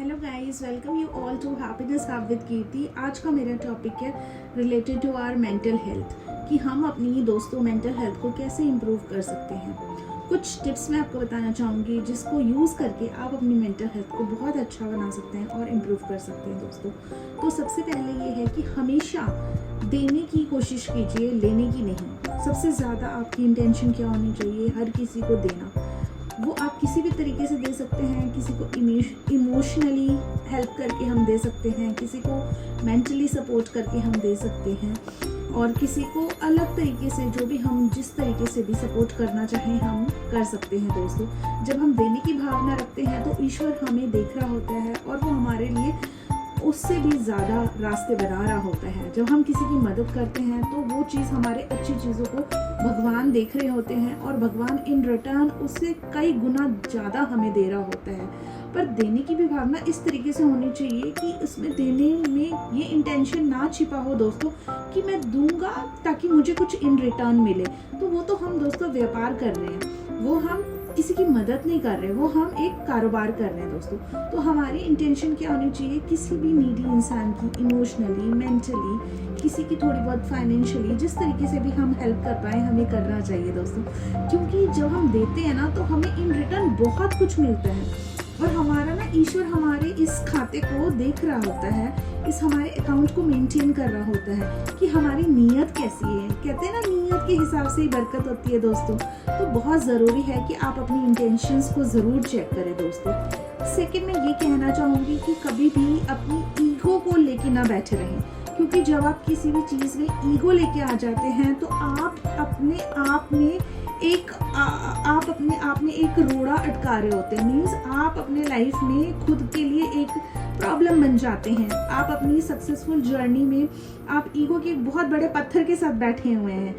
Hello guys, welcome you all to happiness hub with Kirti. आज का मेरा टॉपिक है related to our mental health, कि हम अपनी दोस्तों मेंटल हेल्थ को कैसे इम्प्रूव कर सकते हैं। कुछ टिप्स मैं आपको बताना चाहूँगी जिसको यूज़ करके आप अपनी मेंटल हेल्थ को बहुत अच्छा बना सकते हैं और इम्प्रूव कर सकते हैं दोस्तों। तो सबसे पहले ये है कि हमेशा देने की कोशिश कीजिए, लेने की नहीं। सबसे ज़्यादा आपकी इंटेंशन क्या होनी चाहिए, हर किसी को देना। वो आप किसी भी तरीके से दे सकते हैं। किसी को इमोशनली हेल्प करके हम दे सकते हैं, किसी को मेंटली सपोर्ट करके हम दे सकते हैं, और किसी को अलग तरीके से जो भी हम जिस तरीके से भी सपोर्ट करना चाहें हम कर सकते हैं दोस्तों। जब हम देने की भावना रखते हैं तो ईश्वर हमें देख रहा होता है और वो हमारे लिए उससे भी ज़्यादा रास्ते बना रहा होता है। जब हम किसी की मदद करते हैं तो वो चीज़, हमारे अच्छी चीज़ों को भगवान देख रहे होते हैं और भगवान इन रिटर्न उससे कई गुना ज़्यादा हमें दे रहा होता है। पर देने की भी भावना इस तरीके से होनी चाहिए कि उसमें देने में ये इंटेंशन ना छिपा हो दोस्तों कि मैं दूंगा ताकि मुझे कुछ इन रिटर्न मिले। तो वो तो हम दोस्तों व्यापार कर रहे हैं, वो हम किसी की मदद नहीं कर रहे, वो हम एक कारोबार कर रहे हैं दोस्तों। तो हमारी इंटेंशन क्या होनी चाहिए, किसी भी नीडी इंसान की इमोशनली, मेंटली, किसी की थोड़ी बहुत फाइनेंशियली, जिस तरीके से भी हम हेल्प कर पाए हमें करना चाहिए दोस्तों। क्योंकि जब हम देते हैं ना तो हमें इन रिटर्न बहुत कुछ मिलता है, और हमारा ना ईश्वर हमारे इस खाते को देख रहा होता है, इस हमारे अकाउंट को मेंटेन कर रहा होता है कि हमारी नीयत कैसी है। कहते हैं ना, नीयत के हिसाब से ही बरकत होती है दोस्तों। तो बहुत ज़रूरी है कि आप अपनी इंटेंशंस को ज़रूर चेक करें दोस्तों। सेकंड में ये कहना चाहूँगी कि कभी भी अपनी ईगो को लेके ना बैठे रहें, क्योंकि जब आप किसी भी चीज़ में ईगो लेके आ जाते हैं तो आप अपने आप में एक रोड़ा अटका रहे होते हैं। मीन्स आप अपने लाइफ में खुद के लिए एक प्रॉब्लम बन जाते हैं। आप अपनी सक्सेसफुल जर्नी में आप ईगो के एक बहुत बड़े पत्थर के साथ बैठे हुए हैं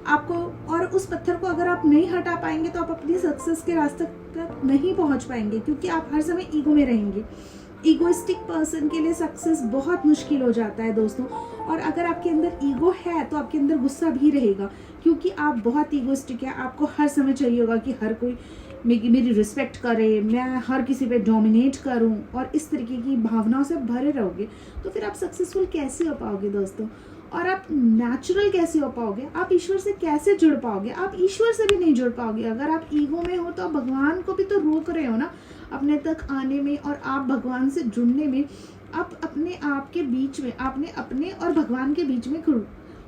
आपको, और उस पत्थर को अगर आप नहीं हटा पाएंगे तो आप अपनी सक्सेस के रास्ते तक नहीं पहुंच पाएंगे, क्योंकि आप हर समय ईगो में रहेंगे। ईगोइस्टिक पर्सन के लिए सक्सेस बहुत मुश्किल हो जाता है दोस्तों। और अगर आपके अंदर ईगो है तो आपके अंदर गुस्सा भी रहेगा, क्योंकि आप बहुत ईगोइस्टिक है। आपको हर समय चाहिए होगा कि हर कोई मेरी रिस्पेक्ट करे, मैं हर किसी पे डोमिनेट करूं, और इस तरीके की भावनाओं से भरे रहोगे तो फिर आप सक्सेसफुल कैसे हो पाओगे दोस्तों। और आप नेचुरल कैसे हो पाओगे, आप ईश्वर से कैसे जुड़ पाओगे। आप ईश्वर से भी नहीं जुड़ पाओगे अगर आप ईगो में हो। तो आप भगवान को भी तो रोक रहे हो ना अपने तक आने में, और आप भगवान से जुड़ने में। आप अपने आप के बीच में, आपने अपने और भगवान के बीच में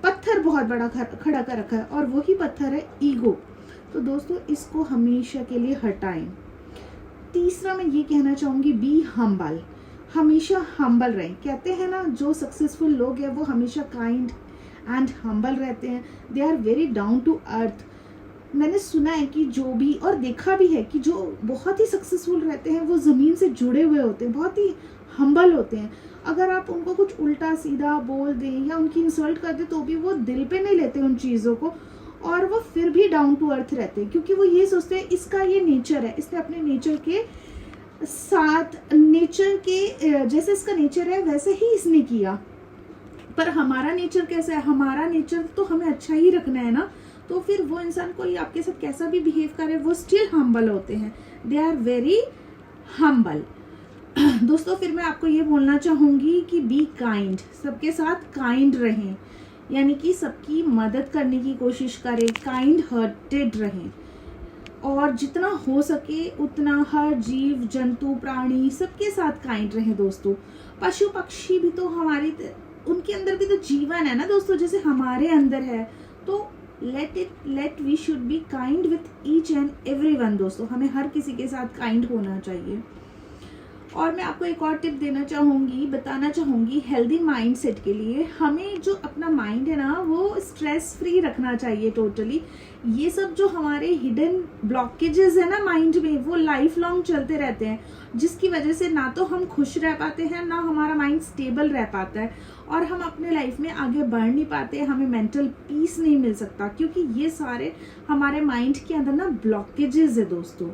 पत्थर बहुत बड़ा खड़ा कर रखा है, और वही पत्थर है ईगो। तो दोस्तों इसको हमेशा के लिए हटाएं। तीसरा मैं ये कहना चाहूँगी, बी हम्बल। हमेशा हम्बल रहें। कहते हैं ना, जो सक्सेसफुल लोग हैं वो हमेशा काइंड एंड हम्बल रहते हैं। They are very down to earth. मैंने सुना है कि जो भी, और देखा भी है कि जो बहुत ही सक्सेसफुल रहते हैं वो ज़मीन से जुड़े हुए होते हैं, बहुत ही हम्बल होते हैं। अगर आप उनको कुछ उल्टा सीधा बोल दें या उनकी इंसल्ट कर दें तो भी वो दिल पे नहीं लेते उन चीज़ों को, और वो फिर भी डाउन टू अर्थ रहते हैं, क्योंकि वो ये सोचते हैं इसका ये नेचर है, इसने अपने नेचर के साथ, नेचर के जैसे इसका नेचर है वैसे ही इसने किया। पर हमारा नेचर कैसा है, हमारा नेचर तो हमें अच्छा ही रखना है ना। तो फिर वो इंसान कोई आपके साथ कैसा भी बिहेव करे वो स्टिल हम्बल होते हैं। दे आर वेरी हम्बल दोस्तों। फिर मैं आपको ये बोलना चाहूँगी कि बी काइंड। सबके साथ काइंड रहें, यानी कि सबकी मदद करने की कोशिश करें, काइंड हार्टेड रहें, और जितना हो सके उतना हर जीव जंतु प्राणी सबके साथ काइंड रहें दोस्तों। पशु पक्षी भी तो उनके अंदर भी तो जीवन है ना दोस्तों, जैसे हमारे अंदर है। तो let we should be kind with each and everyone दोस्तों। हमें हर किसी के साथ काइंड होना चाहिए। और मैं आपको एक और टिप बताना चाहूँगी हेल्दी माइंडसेट के लिए। हमें जो अपना माइंड है ना वो स्ट्रेस फ्री रखना चाहिए टोटली। ये सब जो हमारे हिडन ब्लॉकेजेस है ना माइंड में, वो लाइफ लॉन्ग चलते रहते हैं, जिसकी वजह से ना तो हम खुश रह पाते हैं, ना हमारा माइंड स्टेबल रह पाता है, और हम अपने लाइफ में आगे बढ़ नहीं पाते, हमें मेंटल पीस नहीं मिल सकता, क्योंकि ये सारे हमारे माइंड के अंदर ना ब्लॉकेजेस है दोस्तों।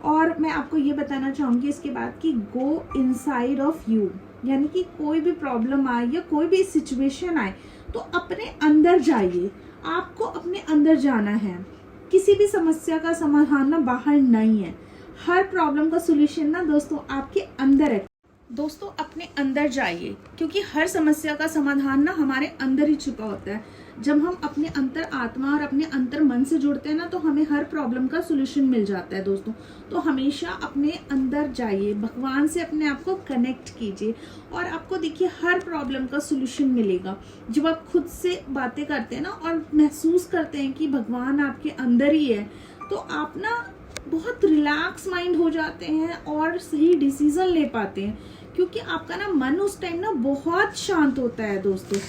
और मैं आपको ये बताना चाहूँगी इसके बाद कि गो इनसाइड ऑफ यू, यानी कि कोई भी प्रॉब्लम आए या कोई भी सिचुएशन आए तो अपने अंदर जाइए। आपको अपने अंदर जाना है। किसी भी समस्या का समाधान ना बाहर नहीं है, हर प्रॉब्लम का सॉल्यूशन ना दोस्तों आपके अंदर है। दोस्तों अपने अंदर जाइए, क्योंकि हर समस्या का समाधान ना हमारे अंदर ही छिपा होता है। जब हम अपने अंतर आत्मा और अपने अंतर मन से जुड़ते हैं ना, तो हमें हर प्रॉब्लम का सोल्यूशन मिल जाता है दोस्तों। तो हमेशा अपने अंदर जाइए, भगवान से अपने आप को कनेक्ट कीजिए और आपको देखिए हर प्रॉब्लम का सोल्यूशन मिलेगा। जब आप खुद से बातें करते हैं ना और महसूस करते हैं कि भगवान आपके अंदर ही है, तो आप ना बहुत रिलैक्स माइंड हो जाते हैं और सही डिसीजन ले पाते हैं, क्योंकि आपका ना मन उस टाइम ना बहुत शांत होता है दोस्तों।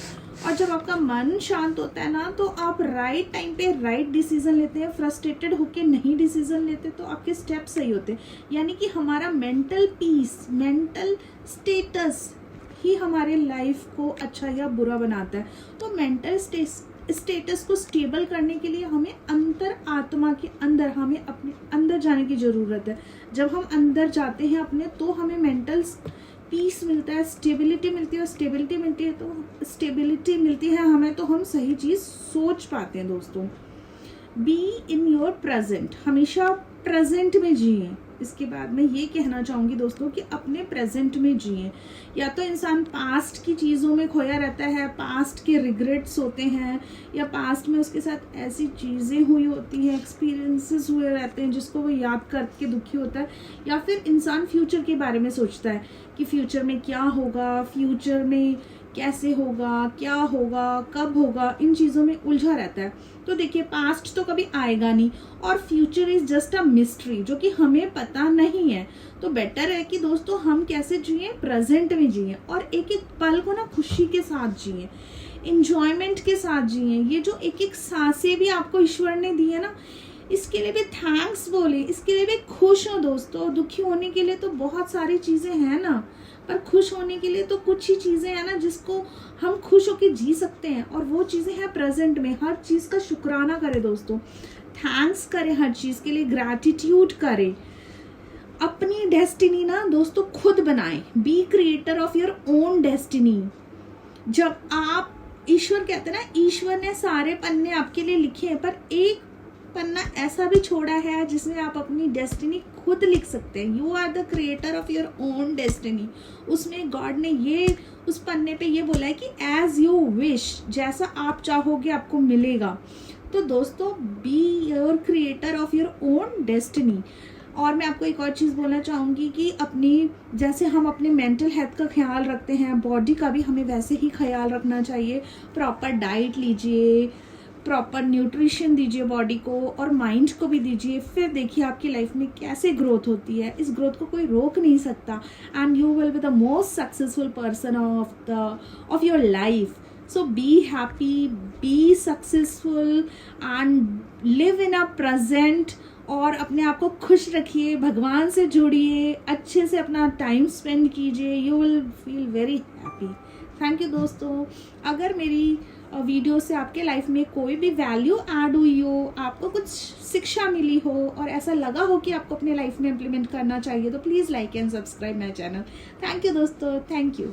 और जब आपका मन शांत होता है ना, तो आप राइट टाइम पे राइट डिसीजन लेते हैं। फ्रस्ट्रेटेड होके नहीं डिसीजन लेते तो आपके स्टेप सही होते हैं। यानी कि हमारा मेंटल पीस, मेंटल स्टेटस ही हमारे लाइफ को अच्छा या बुरा बनाता है। तो मेंटल स्टेटस को स्टेबल करने के लिए हमें अंतर आत्मा के अंदर, हमें अपने अंदर जाने की ज़रूरत है। जब हम अंदर जाते हैं अपने, तो हमें मेंटल पीस मिलता है, स्टेबिलिटी मिलती है। और स्टेबिलिटी मिलती है हमें, तो हम सही चीज़ सोच पाते हैं दोस्तों। बी इन योर प्रेजेंट, हमेशा प्रेजेंट में जिए। इसके बाद मैं ये कहना चाहूँगी दोस्तों कि अपने प्रेजेंट में जिए। या तो इंसान पास्ट की चीज़ों में खोया रहता है, पास्ट के रिग्रेट्स होते हैं, या पास्ट में उसके साथ ऐसी चीज़ें हुई होती हैं, एक्सपीरियंसेस हुए रहते हैं जिसको वो याद करके दुखी होता है। या फिर इंसान फ्यूचर के बारे में सोचता है कि फ्यूचर में क्या होगा, फ्यूचर में कैसे होगा, क्या होगा, कब होगा, इन चीज़ों में उलझा रहता है। तो देखिए पास्ट तो कभी आएगा नहीं और future is just a mystery जो कि हमें पता नहीं है। तो बेटर है कि दोस्तों हम कैसे जिए, प्रेजेंट में जिए और एक एक पल को ना खुशी के साथ जिए, इंजॉयमेंट के साथ जिए। ये जो एक एक सांसें भी आपको ईश्वर ने दी है ना, इसके लिए भी थैंक्स बोले, इसके लिए भी खुश हो दोस्तों। दुखी होने के लिए तो बहुत सारी चीज़ें हैं ना, पर खुश होने के लिए तो कुछ ही चीज़ें हैं ना जिसको हम खुश होकर जी सकते हैं, और वो चीज़ें हैं प्रेजेंट में। हर चीज़ का शुक्राना करें दोस्तों, थैंक्स करें, हर चीज़ के लिए ग्रैटिट्यूड करें। अपनी डेस्टिनी ना दोस्तों खुद बनाएं। Be creator of your own destiny. जब आप, ईश्वर कहते हैं ना, ईश्वर ने सारे पन्ने आपके लिए लिखे हैं, पर एक पन्ना ऐसा भी छोड़ा है जिसमें आप अपनी डेस्टिनी खुद लिख सकते हैं। You are the creator of your own destiny. उसमें गॉड ने ये, उस पन्ने पे ये बोला है कि एज यू विश, जैसा आप चाहोगे आपको मिलेगा। तो दोस्तों be your creator of your own destiny. और मैं आपको एक और चीज़ बोलना चाहूँगी कि अपनी, जैसे हम अपने मेंटल हेल्थ का ख्याल रखते हैं, बॉडी का भी हमें वैसे ही ख्याल रखना चाहिए। प्रॉपर डाइट लीजिए, प्रॉपर न्यूट्रिशन दीजिए बॉडी को, और माइंड को भी दीजिए। फिर देखिए आपकी लाइफ में कैसे ग्रोथ होती है। इस ग्रोथ को कोई रोक नहीं सकता, and you will be the most successful person of your life. So be happy, be successful and live in a present. और अपने आप को खुश रखिए, भगवान से जुड़िए, अच्छे से अपना टाइम स्पेंड कीजिए। You will feel very happy. Thank you दोस्तों। अगर मेरी वीडियो से आपके लाइफ में कोई भी वैल्यू ऐड हुई हो, आपको कुछ शिक्षा मिली हो और ऐसा लगा हो कि आपको अपने लाइफ में इम्प्लीमेंट करना चाहिए, तो please like and subscribe my channel. Thank you दोस्तों, थैंक यू।